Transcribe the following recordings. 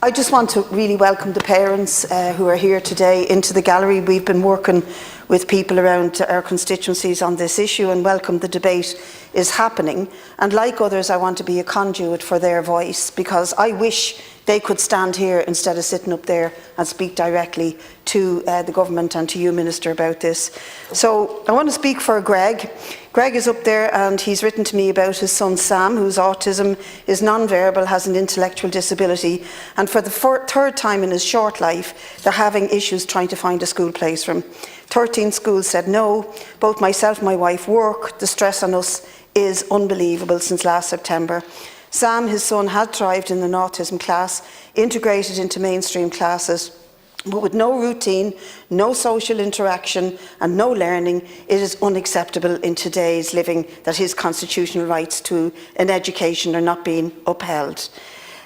I just want to really welcome the parents who are here today into the gallery. We've been working with people around our constituencies on this issue and welcome the debate is happening. And like others, I want to be a conduit for their voice, because I wish they could stand here instead of sitting up there and speak directly to the government and to you, Minister, about this. So I want to speak for Greg. Greg is up there and he's written to me about his son Sam, whose autism is non-verbal, has an intellectual disability, and for the third time in his short life, they're having issues trying to find a school place for him. 13 schools said no. Both myself and my wife work. The stress on us is unbelievable since last September. Sam, his son, had thrived in an autism class, integrated into mainstream classes, but with no routine, no social interaction and no learning, it is unacceptable in today's living that his constitutional rights to an education are not being upheld.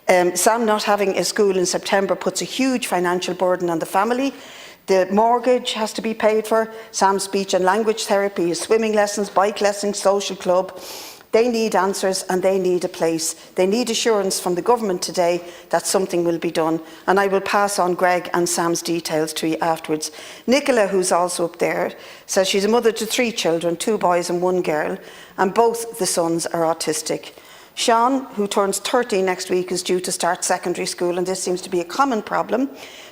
Sam not having a school in September puts a huge financial burden on the family. The mortgage has to be paid for, Sam's speech and language therapy, his swimming lessons, bike lessons, social club. They need answers and they need a place. They need assurance from the government today that something will be done. And I will pass on Greg and Sam's details to you afterwards. Nicola, who's also up there, says she's a mother to 3 children, 2 boys and 1 girl, and both the sons are autistic. Sean, who turns 13 next week, is due to start secondary school, and this seems to be a common problem.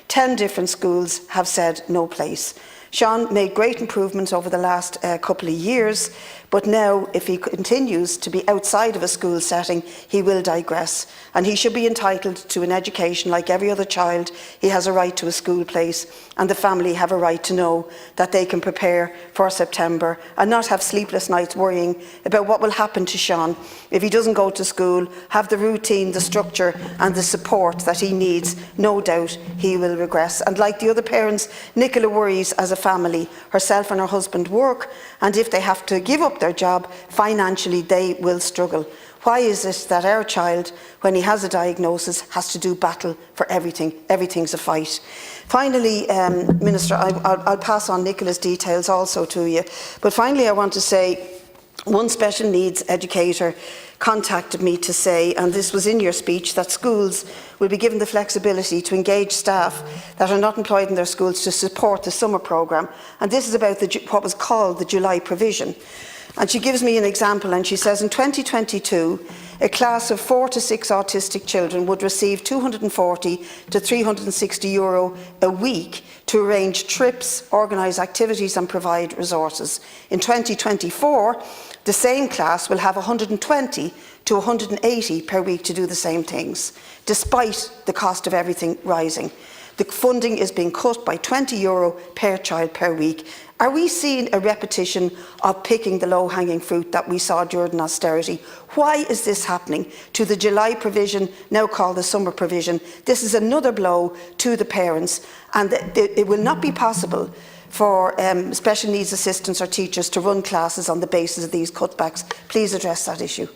10 different schools have said no place. Sean made great improvements over the last couple of years, but now if he continues to be outside of a school setting, he will digress, and he should be entitled to an education like every other child. He has a right to a school place, and the family have a right to know that they can prepare for September and not have sleepless nights worrying about what will happen to Sean if he doesn't go to school, have the routine, the structure and the support that he needs. No doubt he will regress. And like the other parents, Nicola worries as a family. Herself and her husband work, and if they have to give up their job financially, they will struggle. Why is it that our child, when he has a diagnosis, has to do battle for everything? Everything's a fight. Finally, Minister, I'll pass on Nicola's details also to you, but finally I want to say one special needs educator contacted me to say, and this was in your speech, that schools will be given the flexibility to engage staff that are not employed in their schools to support the summer programme, and this is about what was called the July provision. And she gives me an example, and she says in 2022 a class of 4 to 6 autistic children would receive €240 to €360 a week to arrange trips, organise activities and provide resources. In 2024 the same class will have 120 to 180 per week to do the same things, despite the cost of everything rising. The funding is being cut by €20 per child per week. Are we seeing a repetition of picking the low-hanging fruit that we saw during austerity? Why is this happening to the July provision, now called the summer provision? This is another blow to the parents, and it will not be possible for special needs assistants or teachers to run classes on the basis of these cutbacks. Please address that issue.